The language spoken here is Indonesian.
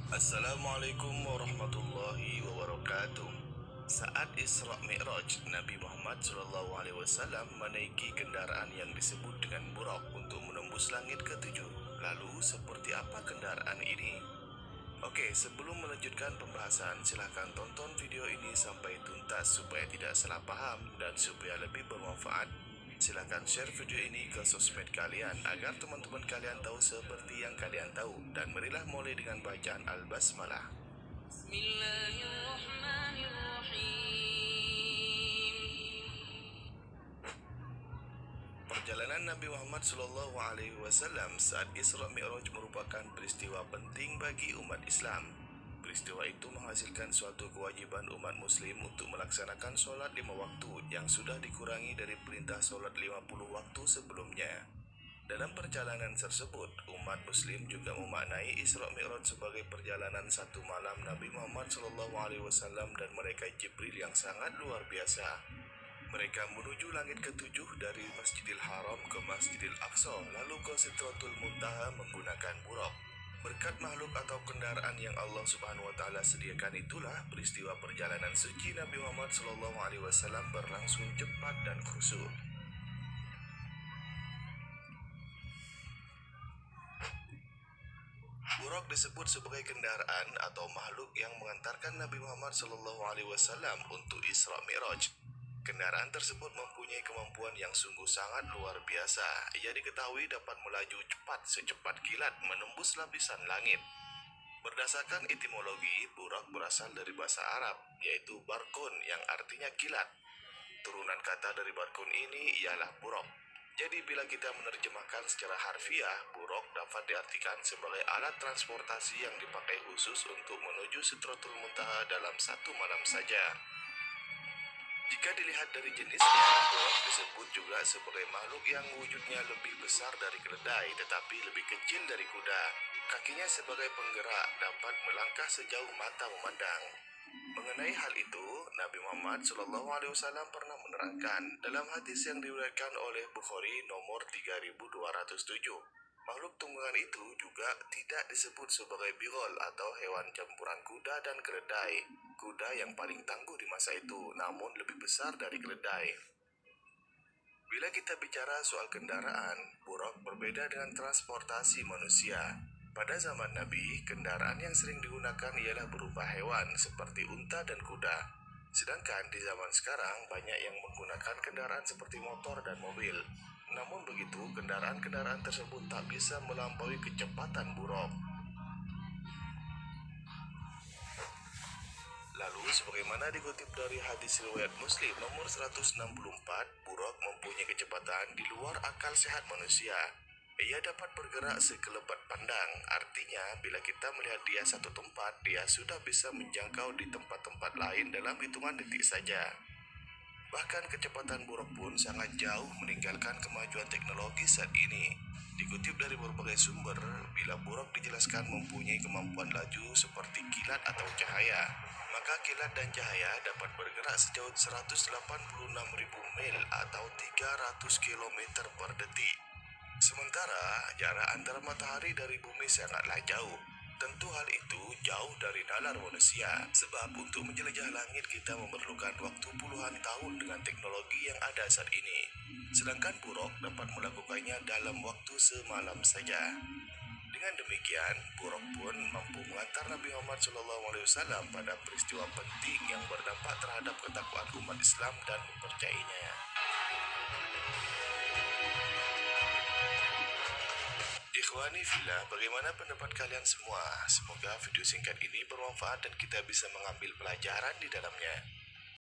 Assalamualaikum warahmatullahi wabarakatuh. Saat Isra Mi'raj, Nabi Muhammad SAW menaiki kendaraan yang disebut dengan Buraq untuk menembus langit ketujuh. Lalu, seperti apa kendaraan ini? Oke, sebelum melanjutkan pembahasan, silahkan tonton video ini sampai tuntas supaya tidak salah paham dan supaya lebih bermanfaat. Silahkan share video ini ke sosmed kalian agar teman-teman kalian tahu seperti yang kalian tahu. Dan marilah mulai dengan bacaan Al-Basmalah. Perjalanan Nabi Muhammad SAW saat Isra Mi'raj merupakan peristiwa penting bagi umat Islam. Peristiwa itu menghasilkan suatu kewajiban umat muslim untuk melaksanakan sholat 5 waktu yang sudah dikurangi dari perintah sholat 50 waktu sebelumnya. Dalam perjalanan tersebut, umat muslim juga memaknai Isra Mi'raj sebagai perjalanan satu malam Nabi Muhammad SAW dan malaikat Jibril yang sangat luar biasa. Mereka menuju langit ketujuh dari Masjidil Haram ke Masjidil Aqsa, lalu ke Sidratul Muntaha menggunakan Buraq. Berkat makhluk atau kendaraan yang Allah Subhanahu wa taala sediakan itulah peristiwa perjalanan suci Nabi Muhammad SAW berlangsung cepat dan khusyuk. Buraq disebut sebagai kendaraan atau makhluk yang mengantarkan Nabi Muhammad SAW untuk Isra Mi'raj. Kendaraan tersebut mempunyai kemampuan yang sungguh sangat luar biasa. Ia diketahui dapat melaju cepat secepat kilat menembus lapisan langit. Berdasarkan etimologi, Buraq berasal dari bahasa Arab, yaitu barkun yang artinya kilat. Turunan kata dari barkun ini ialah buraq. Jadi bila kita menerjemahkan secara harfiah, Buraq dapat diartikan sebagai alat transportasi yang dipakai khusus untuk menuju Sidratul Muntaha dalam satu malam saja. Jika dilihat dari jenisnya, Buraq disebut juga sebagai makhluk yang wujudnya lebih besar dari keledai tetapi lebih kecil dari kuda. Kakinya sebagai penggerak dapat melangkah sejauh mata memandang. Mengenai hal itu, Nabi Muhammad SAW pernah menerangkan dalam hadis yang diriwayatkan oleh Bukhari nomor 3207. Makhluk tunggangan itu juga tidak disebut sebagai bigol atau hewan campuran kuda dan keledai. Kuda yang paling tangguh di masa itu, namun lebih besar dari keledai. Bila kita bicara soal kendaraan, Buraq berbeda dengan transportasi manusia. Pada zaman Nabi, kendaraan yang sering digunakan ialah berupa hewan seperti unta dan kuda. Sedangkan di zaman sekarang banyak yang menggunakan kendaraan seperti motor dan mobil. Namun begitu, kendaraan-kendaraan tersebut tak bisa melampaui kecepatan Buraq. Lalu, sebagaimana dikutip dari hadis riwayat Muslim nomor 164, Buraq mempunyai kecepatan di luar akal sehat manusia. Ia dapat bergerak sekelebat pandang, artinya bila kita melihat dia satu tempat, dia sudah bisa menjangkau di tempat-tempat lain dalam hitungan detik saja. Bahkan kecepatan Buraq pun sangat jauh meninggalkan kemajuan teknologi saat ini. Dikutip dari berbagai sumber, bila Buraq dijelaskan mempunyai kemampuan laju seperti kilat atau cahaya, maka kilat dan cahaya dapat bergerak sejauh 186.000 mil atau 300 km per detik. Sementara jarak antara matahari dari bumi sangatlah jauh. Tentu hal itu jauh dari nalar manusia, sebab untuk menjelajah langit kita memerlukan waktu puluhan tahun dengan teknologi yang ada saat ini. Sedangkan Buraq dapat melakukannya dalam waktu semalam saja. Dengan demikian, Buraq pun mampu mengantar Nabi Muhammad SAW pada peristiwa penting yang berdampak terhadap ketakwaan umat Islam dan mempercayainya. Ikhwani fillah, bagaimana pendapat kalian semua? Semoga video singkat ini bermanfaat dan kita bisa mengambil pelajaran di dalamnya.